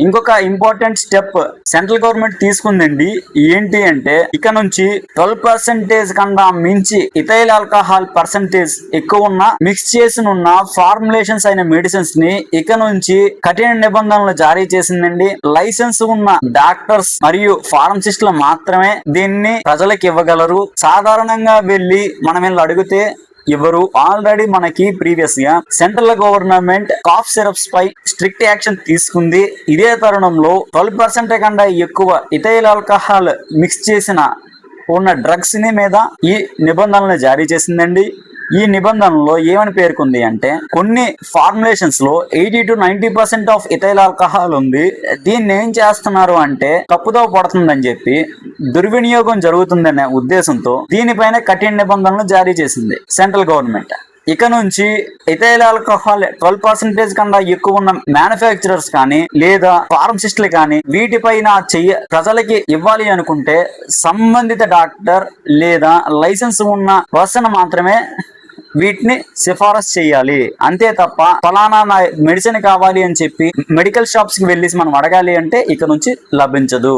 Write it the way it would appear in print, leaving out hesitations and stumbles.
ఇంకొక important step central government తీసుకుందండి. ఏంటి అంటే ఇక నుంచి 12% కన్నా మించి ఇథైల్ ఆల్కహాల్ పర్సెంటేజ్ ఎక్కువ ఉన్న మిక్స్ చేసి ఉన్న ఫార్ములేషన్స్ అయిన మెడిసిన్స్ ని ఇక నుంచి కఠిన నిబంధనలు జారీ చేసిందండి. లైసెన్స్ ఉన్న డాక్టర్స్ మరియు ఫార్మసిస్టులు మాత్రమే దీన్ని ప్రజలకు ఇవ్వగలరు. సాధారణంగా వెళ్ళి మనం వీళ్ళు అడిగితే ఎవరు. ఆల్రెడీ మనకి ప్రీవియస్ గా సెంట్రల్ గవర్నమెంట్ కాఫ్ సిరప్స్ పై స్ట్రిక్ట్ యాక్షన్ తీసుకుంది. ఇదే తరుణంలో 12% కన్నా ఎక్కువ ఇథైల్ ఆల్కహాల్ మిక్స్ చేసిన ఉన్న డ్రగ్స్ ని మీద ఈ నిబంధనలు జారీ చేసిందండి. ఈ నిబంధనలో ఏమని పేర్కొంది అంటే కొన్ని ఫార్ములేషన్స్ లో 80 to 90% ఆఫ్ ఇథైల్ ఆల్కహాల్ ఉంది. దీన్ని ఏం చేస్తున్నారు అంటే తప్పుదో పడుతుందని చెప్పి దుర్వినియోగం జరుగుతుందనే ఉద్దేశంతో దీనిపైన కఠిన నిబంధనలు జారీ చేసింది సెంట్రల్ గవర్నమెంట్. ఇక నుంచి ఇథైల్ ఆల్కహాల్ 12% కన్నా ఎక్కువ ఉన్న మ్యానుఫ్యాక్చరర్స్ కానీ లేదా ఫార్మసిస్టులు కానీ వీటిపైన ప్రజలకి ఇవ్వాలి అనుకుంటే సంబంధిత డాక్టర్ లేదా లైసెన్స్ ఉన్న పర్సన్ మాత్రమే వీటిని సిఫారసు చేయాలి. అంతే తప్ప ఫలానా మెడిసిన్ కావాలి అని చెప్పి మెడికల్ షాప్స్ కి వెళ్ళేసి మనం అడగాలి అంటే ఇక నుంచి లభించదు.